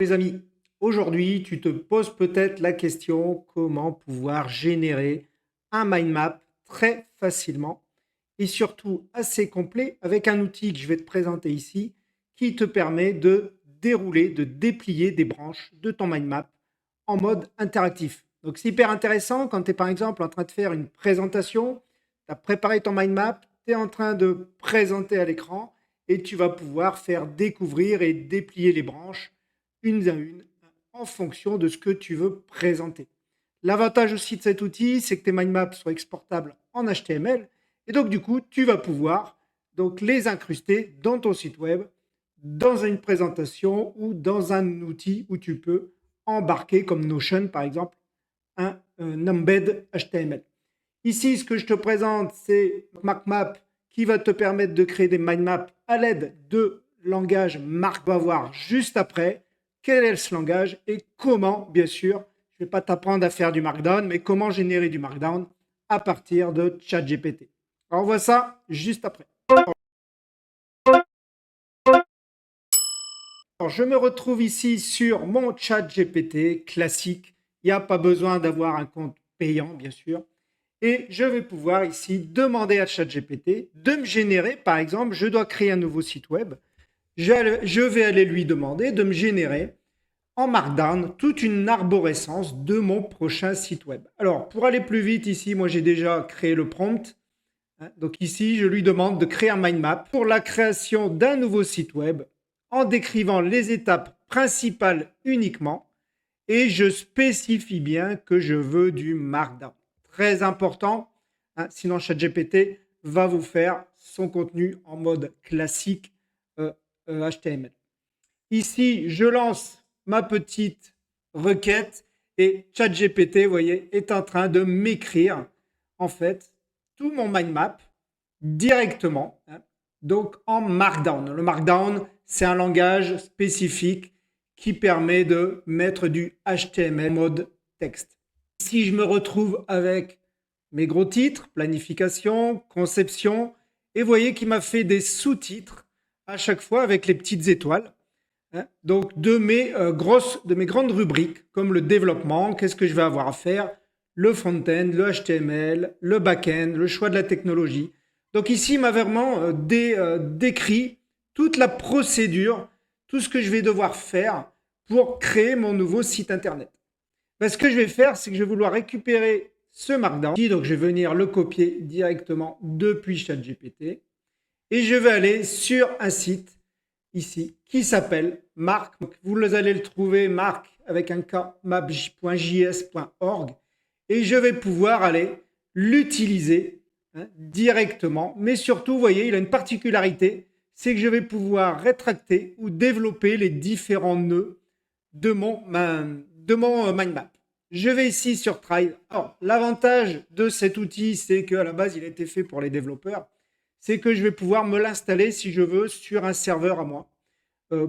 Les amis, aujourd'hui, tu te poses peut-être la question comment pouvoir générer un mind map très facilement et surtout assez complet avec un outil que je vais te présenter ici qui te permet de dérouler, de déplier des branches de ton mind map en mode interactif. Donc c'est hyper intéressant quand tu es par exemple en train de faire une présentation, tu as préparé ton mind map, tu es en train de présenter à l'écran et tu vas pouvoir faire découvrir et déplier les branches une à une en fonction de ce que tu veux présenter. L'avantage aussi de cet outil, c'est que tes mind maps sont exportables en HTML et donc du coup, tu vas pouvoir donc les incruster dans ton site web, dans une présentation ou dans un outil où tu peux embarquer comme Notion par exemple un embed HTML. Ici, ce que je te présente, c'est MarkMap qui va te permettre de créer des mind maps à l'aide de langage Mark. On va voir juste après quel est ce langage et comment, bien sûr, je ne vais pas t'apprendre à faire du Markdown, mais comment générer du Markdown à partir de ChatGPT. Alors, on voit ça juste après. Alors, je me retrouve ici sur mon ChatGPT classique. Il n'y a pas besoin d'avoir un compte payant, bien sûr. Et je vais pouvoir ici demander à ChatGPT de me générer, par exemple, je dois créer un nouveau site web. Je vais aller lui demander de me générer en Markdown toute une arborescence de mon prochain site web. Alors, pour aller plus vite ici, moi j'ai déjà créé le prompt. Donc ici, je lui demande de créer un mind map pour la création d'un nouveau site web en décrivant les étapes principales uniquement et je spécifie bien que je veux du Markdown. Très important, sinon ChatGPT va vous faire son contenu en mode classique HTML. Ici, je lance ma petite requête et ChatGPT, vous voyez, est en train de m'écrire en fait tout mon mind map directement, donc en Markdown. Le Markdown, c'est un langage spécifique qui permet de mettre du HTML mode texte. Ici, je me retrouve avec mes gros titres, planification, conception, et vous voyez qu'il m'a fait des sous-titres à chaque fois avec les petites étoiles. Donc de mes grandes rubriques, comme le développement, qu'est-ce que je vais avoir à faire, le front-end, le HTML, le back-end, le choix de la technologie. Donc ici, il m'a vraiment décrit toute la procédure, tout ce que je vais devoir faire pour créer mon nouveau site internet. Ce que je vais faire, c'est que je vais vouloir récupérer ce Markdown. Donc je vais venir le copier directement depuis ChatGPT et je vais aller sur un site ici qui s'appelle Mark. Donc, vous allez le trouver Mark avec un K, map.js.org et je vais pouvoir aller l'utiliser directement. Mais surtout, vous voyez, il a une particularité, c'est que je vais pouvoir rétracter ou développer les différents nœuds de mon mind map. Je vais ici sur Try. Alors, l'avantage de cet outil, c'est qu'à la base, il a été fait pour les développeurs. C'est que je vais pouvoir me l'installer si je veux sur un serveur à moi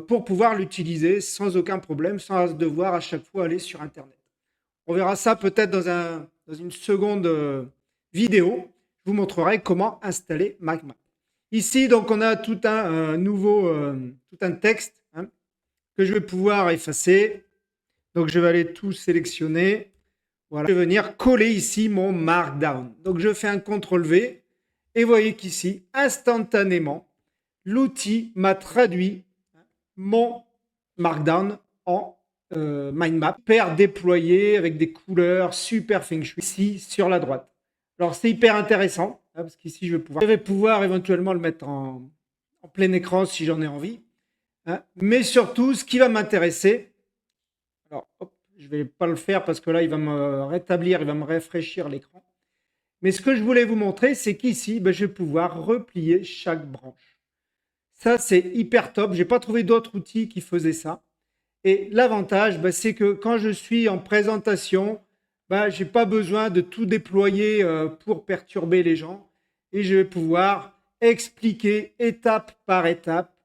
pour pouvoir l'utiliser sans aucun problème, sans devoir à chaque fois aller sur Internet. On verra ça peut-être dans une seconde vidéo. Je vous montrerai comment installer MacMap. Ici, donc, on a tout un tout un texte que je vais pouvoir effacer. Donc, je vais aller tout sélectionner. Voilà. Je vais venir coller ici mon Markdown. Donc, je fais un CTRL-V et vous voyez qu'ici, instantanément, l'outil m'a traduit mon Markdown en mind map, super déployé avec des couleurs super feng shui ici sur la droite. Alors, c'est hyper intéressant parce qu'ici, je vais pouvoir éventuellement le mettre en plein écran si j'en ai envie. Mais surtout, ce qui va m'intéresser, alors, hop, je ne vais pas le faire parce que là, il va me rétablir, il va me rafraîchir l'écran. Mais ce que je voulais vous montrer, c'est qu'ici, je vais pouvoir replier chaque branche. Ça, c'est hyper top. Je n'ai pas trouvé d'autres outils qui faisaient ça. Et l'avantage, c'est que quand je suis en présentation, je n'ai pas besoin de tout déployer pour perturber les gens. Et je vais pouvoir expliquer étape par étape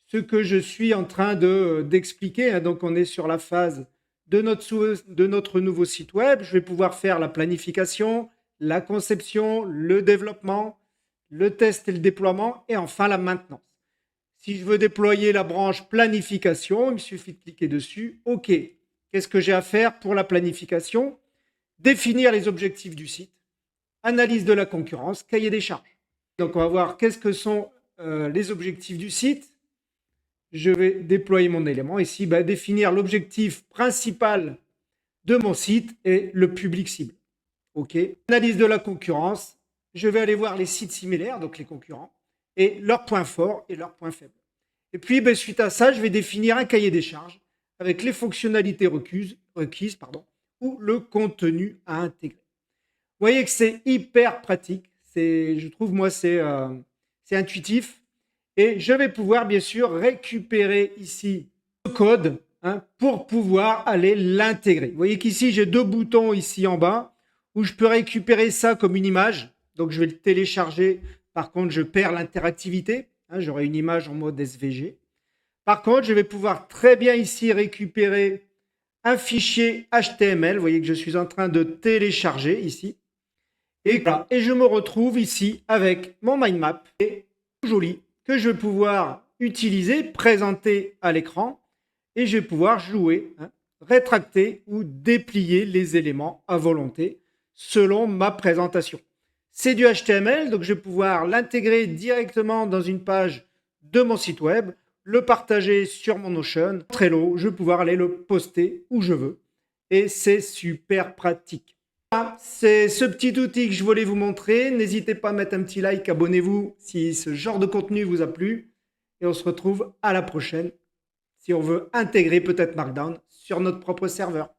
ce que je suis en train d'expliquer. Donc, on est sur la phase de notre nouveau site web. Je vais pouvoir faire la planification, la conception, le développement, le test et le déploiement et enfin la maintenance. Si je veux déployer la branche planification, il me suffit de cliquer dessus. OK. Qu'est-ce que j'ai à faire pour la planification? Définir les objectifs du site, analyse de la concurrence, cahier des charges. Donc, on va voir qu'est-ce que sont les objectifs du site. Je vais déployer mon élément ici, définir l'objectif principal de mon site et le public cible. OK. Analyse de la concurrence. Je vais aller voir les sites similaires, donc les concurrents, et leurs points forts et leurs points faibles. Et puis, suite à ça, je vais définir un cahier des charges avec les fonctionnalités requises ou le contenu à intégrer. Vous voyez que c'est hyper pratique. Je trouve, moi, c'est intuitif. Et je vais pouvoir, bien sûr, récupérer ici le code pour pouvoir aller l'intégrer. Vous voyez qu'ici, j'ai deux boutons ici en bas où je peux récupérer ça comme une image. Donc, je vais le télécharger. Par contre, je perds l'interactivité. J'aurai une image en mode SVG. Par contre, je vais pouvoir très bien ici récupérer un fichier HTML. Vous voyez que je suis en train de télécharger ici. Et voilà. Et je me retrouve ici avec mon mind map. Et joli, que je vais pouvoir utiliser, présenter à l'écran. Et je vais pouvoir jouer, rétracter ou déplier les éléments à volonté selon ma présentation. C'est du HTML, donc je vais pouvoir l'intégrer directement dans une page de mon site web, le partager sur mon Notion, Trello, je vais pouvoir aller le poster où je veux. Et c'est super pratique. Voilà, c'est ce petit outil que je voulais vous montrer. N'hésitez pas à mettre un petit like, abonnez-vous si ce genre de contenu vous a plu. Et on se retrouve à la prochaine si on veut intégrer peut-être Markdown sur notre propre serveur.